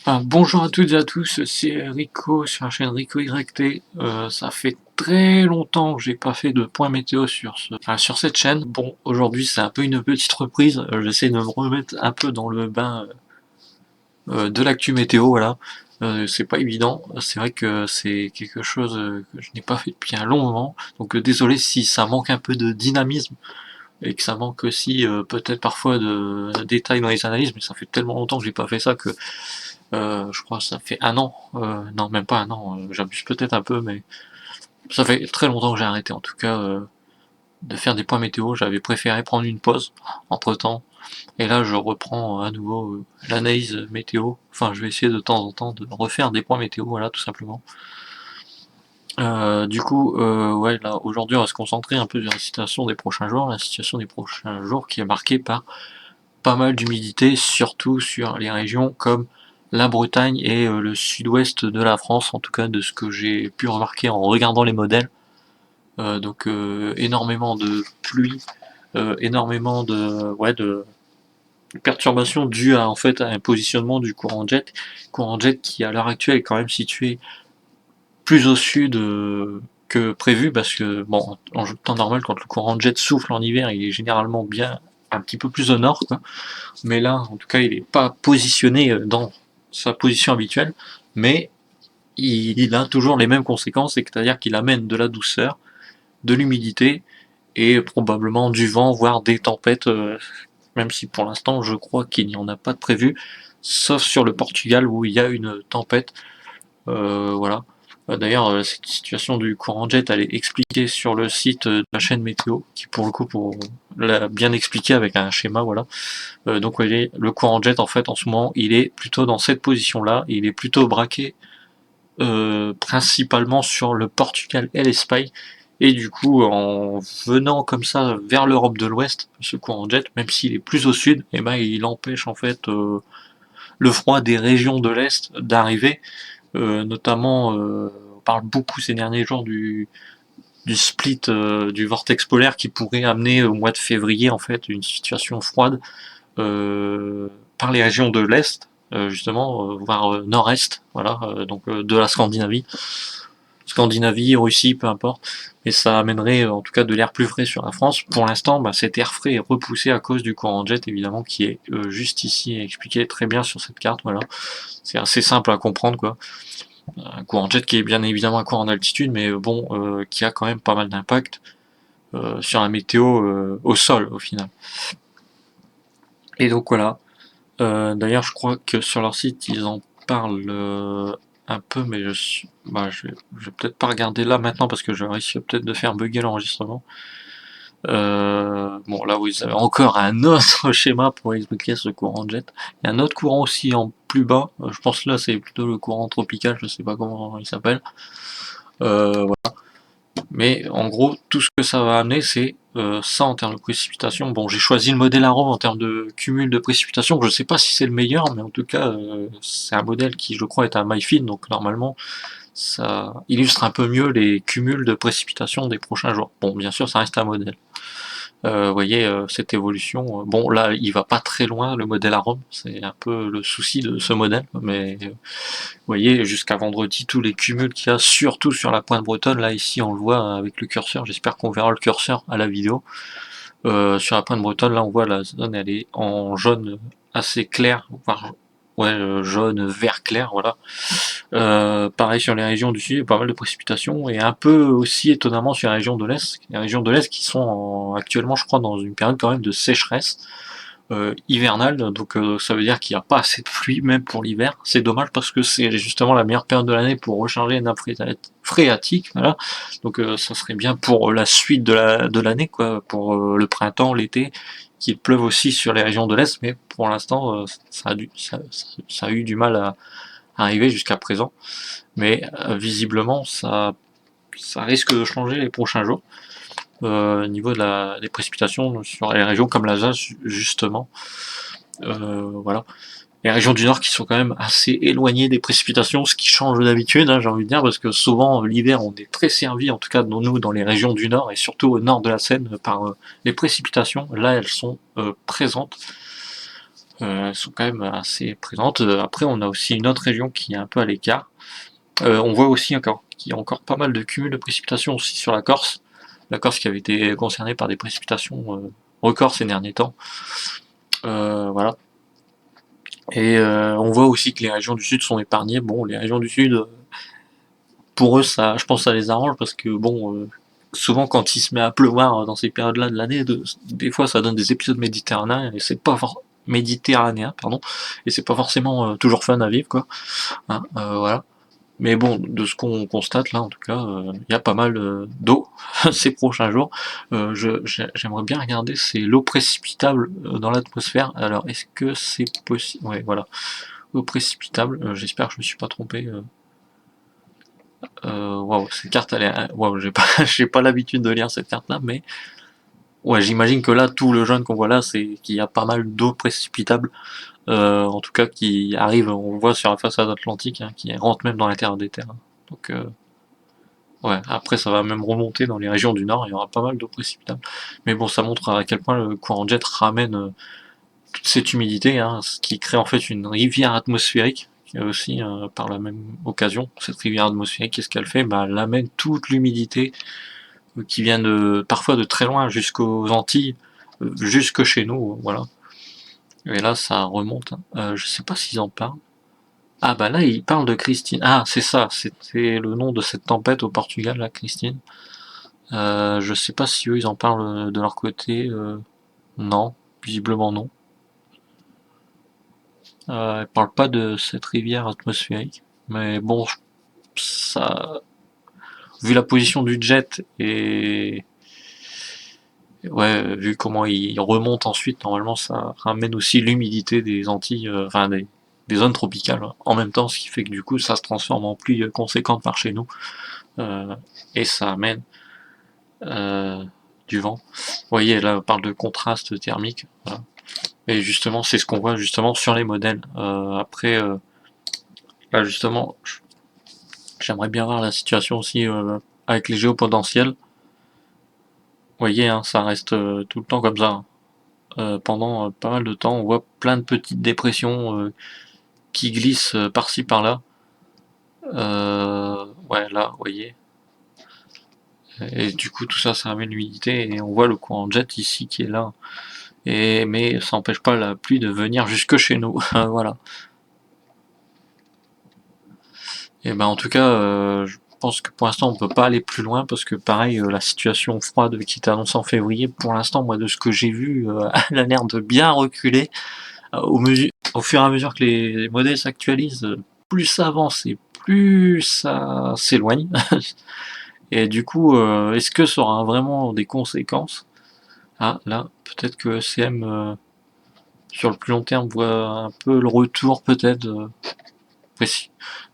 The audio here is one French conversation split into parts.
Bonjour à toutes et à tous, c'est Rico sur la chaîne Rico YT. Ça fait très longtemps que j'ai pas fait de point météo sur cette chaîne. Bon, aujourd'hui c'est un peu une petite reprise. J'essaie de me remettre un peu dans le bain de l'actu météo, voilà. C'est pas évident. C'est vrai que c'est quelque chose que je n'ai pas fait depuis un long moment. Donc désolé si ça manque un peu de dynamisme et que ça manque aussi peut-être parfois de détails dans les analyses, mais ça fait tellement longtemps que j'ai pas fait ça que je crois que ça fait un an, non même pas un an, j'abuse peut-être un peu, mais ça fait très longtemps que j'ai arrêté en tout cas de faire des points météo. J'avais préféré prendre une pause entre temps, et là je reprends à nouveau l'analyse météo. Enfin, je vais essayer de temps en temps de refaire des points météo, voilà, tout simplement. Ouais, là aujourd'hui on va se concentrer un peu sur la situation des prochains jours. La situation des prochains jours qui est marquée par pas mal d'humidité, surtout sur les régions comme la Bretagne et le sud-ouest de la France, en tout cas de ce que j'ai pu remarquer en regardant les modèles. Énormément de pluie, énormément de perturbations dues à, en fait, à un positionnement du courant jet qui à l'heure actuelle est quand même situé plus au sud que prévu, parce que bon, en temps normal, quand le courant jet souffle en hiver, il est généralement bien un petit peu plus au nord, quoi. Mais là, en tout cas, il n'est pas positionné dans sa position habituelle, mais il a toujours les mêmes conséquences, c'est-à-dire qu'il amène de la douceur, de l'humidité et probablement du vent, voire des tempêtes, même si pour l'instant je crois qu'il n'y en a pas de prévu, sauf sur le Portugal où il y a une tempête. Voilà. D'ailleurs, cette situation du courant jet, elle est expliquée sur le site de la chaîne météo, qui pour le coup pour l'a bien expliqué avec un schéma, voilà. Donc vous voyez, le courant jet en fait en ce moment il est plutôt dans cette position là, il est plutôt braqué principalement sur le Portugal et l'Espagne, et du coup en venant comme ça vers l'Europe de l'Ouest, ce courant jet, même s'il est plus au sud, et ben il empêche en fait le froid des régions de l'Est d'arriver, notamment on parle beaucoup ces derniers jours du split du vortex polaire qui pourrait amener au mois de février en fait une situation froide par les régions de l'Est, justement, voire nord-est, voilà, de la Scandinavie, Russie, peu importe, et ça amènerait en tout cas de l'air plus frais sur la France. Pour l'instant, cet air frais est repoussé à cause du courant jet, évidemment, qui est juste ici expliqué très bien sur cette carte, voilà. C'est assez simple à comprendre, quoi. Un courant jet qui est bien évidemment un courant d'altitude, mais bon, qui a quand même pas mal d'impact sur la météo au sol, au final. Et donc voilà. D'ailleurs, je crois que sur leur site, ils en parlent un peu, mais je vais peut-être pas regarder là maintenant parce que je risque peut-être de faire bugger l'enregistrement. Bon, là, vous avez encore un autre schéma pour expliquer ce courant jet. Il y a un autre courant aussi en plus bas. Je pense que là, c'est plutôt le courant tropical, je sais pas comment il s'appelle. Voilà. Mais en gros, tout ce que ça va amener, c'est ça en termes de précipitation. Bon, j'ai choisi le modèle Arrow en termes de cumul de précipitation. Je ne sais pas si c'est le meilleur, mais en tout cas, c'est un modèle qui, je crois, est un MyFin, donc normalement, ça illustre un peu mieux les cumuls de précipitation des prochains jours. Bon, bien sûr, ça reste un modèle. Vous voyez cette évolution. Bon, là, il va pas très loin, le modèle Arrow. C'est un peu le souci de ce modèle, mais vous voyez, jusqu'à vendredi, tous les cumuls qu'il y a, surtout sur la pointe bretonne, là ici on le voit avec le curseur, j'espère qu'on verra le curseur à la vidéo. Sur la pointe bretonne, là on voit la zone, elle est en jaune assez clair, voire jaune, vert clair, voilà. Pareil sur les régions du sud, pas mal de précipitations, et un peu aussi étonnamment sur les régions de l'Est, qui sont actuellement, je crois, dans une période quand même de sécheresse hivernale, donc ça veut dire qu'il n'y a pas assez de pluie même pour l'hiver. C'est dommage parce que c'est justement la meilleure période de l'année pour recharger les nappes phréatiques, voilà. Donc ça serait bien pour la suite de l'année, quoi, pour le printemps, l'été, qu'il pleuve aussi sur les régions de l'Est, mais pour l'instant ça a eu du mal à arriver jusqu'à présent. Mais visiblement ça risque de changer les prochains jours. Au niveau des précipitations sur les régions comme l'Alsace, justement. Voilà. Les régions du Nord qui sont quand même assez éloignées des précipitations, ce qui change d'habitude, hein, j'ai envie de dire, parce que souvent l'hiver on est très servi, en tout cas nous dans les régions du Nord et surtout au nord de la Seine, par les précipitations. Là elles sont présentes. elles sont quand même assez présentes. Après, on a aussi une autre région qui est un peu à l'écart. On voit aussi encore qu'il y a encore pas mal de cumul de précipitations aussi sur la Corse. La Corse qui avait été concernée par des précipitations records ces derniers temps. Voilà. Et on voit aussi que les régions du sud sont épargnées. Bon, les régions du sud, pour eux, ça, je pense, ça les arrange parce que bon, souvent quand il se met à pleuvoir dans ces périodes-là de l'année, des fois ça donne des épisodes méditerranéens et c'est pas méditerranéen, pardon, et c'est pas forcément toujours fun à vivre, quoi. Hein, voilà. Mais bon, de ce qu'on constate là, en tout cas, il y a pas mal d'eau ces prochains jours. J'aimerais bien regarder, c'est l'eau précipitable dans l'atmosphère. Alors, est-ce que c'est possible? Ouais, voilà, eau précipitable. J'espère que je me suis pas trompé. Waouh, cette carte, elle est, waouh, j'ai pas, j'ai pas l'habitude de lire cette carte-là, mais ouais, j'imagine que là, tout le jaune qu'on voit là, c'est qu'il y a pas mal d'eau précipitable, en tout cas qui arrive, on voit sur la façade atlantique, hein, qui rentre même dans la terre des terres. Donc, ouais, après ça va même remonter dans les régions du nord, il y aura pas mal d'eau précipitable. Mais bon, ça montre à quel point le courant de jet ramène toute cette humidité, hein, ce qui crée en fait une rivière atmosphérique. Et aussi, par la même occasion, cette rivière atmosphérique, qu'est-ce qu'elle fait? Bah, elle amène toute l'humidité qui vient parfois de très loin jusqu'aux Antilles, jusque chez nous, voilà. Et là, ça remonte. Je sais pas s'ils en parlent. Ah bah là, ils parlent de Christine. Ah, c'est ça, c'était le nom de cette tempête au Portugal, là, Christine. Je sais pas si eux, ils en parlent de leur côté. Non, visiblement non. Ils parlent pas de cette rivière atmosphérique. Mais bon, ça, vu la position du jet et ouais, vu comment il remonte ensuite, normalement ça ramène aussi l'humidité des Antilles, enfin des zones tropicales en même temps, ce qui fait que du coup ça se transforme en pluie conséquente par chez nous, euh, et ça amène euh, du vent. Vous voyez, là on parle de contraste thermique, voilà. Et justement c'est ce qu'on voit justement sur les modèles. Après, là justement, j'aimerais bien voir la situation aussi avec les géopotentiels. Vous voyez, hein, ça reste tout le temps comme ça, hein. Pendant pas mal de temps, on voit plein de petites dépressions qui glissent par-ci par-là. Ouais, là, vous voyez. Et du coup, tout ça, ça ramène l'humidité et on voit le courant de jet ici qui est là. Mais ça n'empêche pas la pluie de venir jusque chez nous. Voilà. Et ben en tout cas, je pense que pour l'instant, on peut pas aller plus loin parce que pareil, la situation froide qui était annoncée en février, pour l'instant, moi, de ce que j'ai vu, elle a l'air de bien reculer. Au fur et à mesure que les modèles s'actualisent, plus ça avance et plus ça s'éloigne. Et du coup, est-ce que ça aura vraiment des conséquences? Ah, là, peut-être que ECM, sur le plus long terme, voit un peu le retour peut-être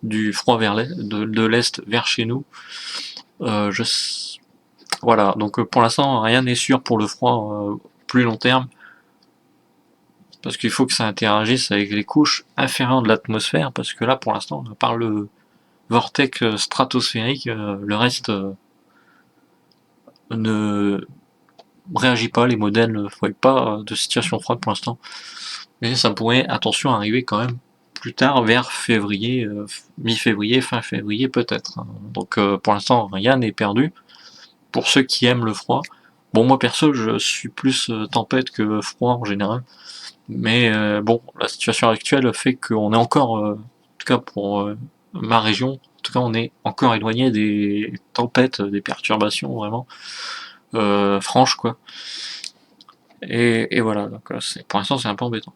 du froid vers l'est, de l'est vers chez nous. Euh, je... Voilà, donc pour l'instant, rien n'est sûr pour le froid plus long terme. Parce qu'il faut que ça interagisse avec les couches inférieures de l'atmosphère, parce que là, pour l'instant, à part le vortex stratosphérique, le reste ne réagit pas, les modèles ne voient pas de situation froide pour l'instant. Mais ça pourrait, attention, arriver quand même plus tard, vers février, mi-février, fin février peut-être. Donc pour l'instant, rien n'est perdu. Pour ceux qui aiment le froid, bon moi perso, je suis plus tempête que froid en général. Mais bon, la situation actuelle fait qu'on est encore, en tout cas pour ma région, en tout cas on est encore éloigné des tempêtes, des perturbations vraiment franches quoi. Et voilà, donc pour l'instant c'est un peu embêtant.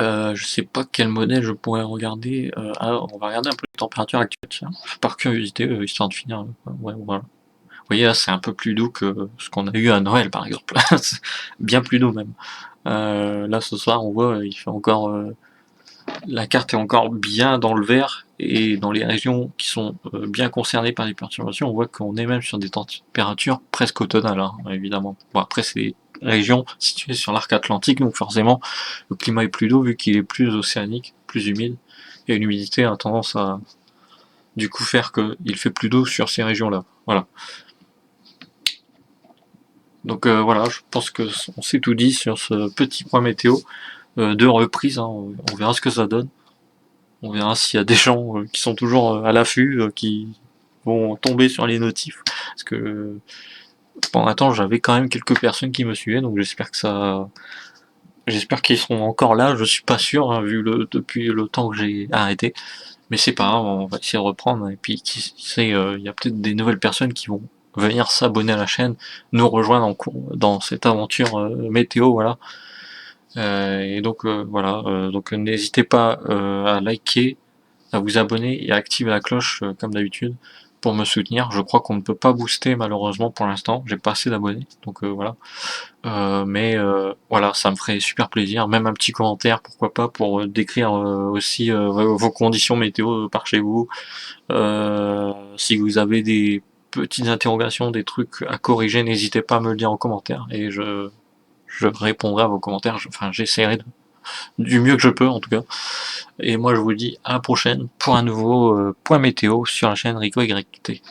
Je sais pas quel modèle je pourrais regarder. Alors on va regarder un peu les températures actuelles, tiens, par curiosité, histoire de finir. Ouais, voilà. Vous voyez là c'est un peu plus doux que ce qu'on a eu à Noël par exemple. Bien plus doux même. Là ce soir on voit il fait encore la carte est encore bien dans le vert et dans les régions qui sont bien concernées par les perturbations, on voit qu'on est même sur des températures presque automnales, hein, évidemment. Bon après c'est des régions situées sur l'arc atlantique, donc forcément le climat est plus doux vu qu'il est plus océanique, plus humide, et l'humidité a tendance à du coup faire qu'il fait plus d'eau sur ces régions-là. Voilà. Donc voilà, je pense que on s'est tout dit sur ce petit point météo de reprise, hein. On verra ce que ça donne. On verra s'il y a des gens qui sont toujours à l'affût, qui vont tomber sur les notifs. Parce que pendant un temps, j'avais quand même quelques personnes qui me suivaient, donc j'espère que ça. J'espère qu'ils seront encore là, je suis pas sûr, hein, vu depuis le temps que j'ai arrêté. Mais c'est pas grave, on va essayer de reprendre. Et puis, qui sait, il y a peut-être des nouvelles personnes qui vont venir s'abonner à la chaîne, nous rejoindre dans cette aventure météo, voilà. Et donc voilà, donc n'hésitez pas à liker, à vous abonner et à activer la cloche comme d'habitude pour me soutenir. Je crois qu'on ne peut pas booster malheureusement pour l'instant, j'ai pas assez d'abonnés, donc voilà. Mais voilà, ça me ferait super plaisir, même un petit commentaire, pourquoi pas, pour décrire aussi vos conditions météo par chez vous. Si vous avez des petites interrogations, des trucs à corriger, n'hésitez pas à me le dire en commentaire et je répondrai à vos commentaires. Enfin, j'essaierai du mieux que je peux en tout cas. Et moi, je vous dis à la prochaine pour un nouveau point météo sur la chaîne Rico YT.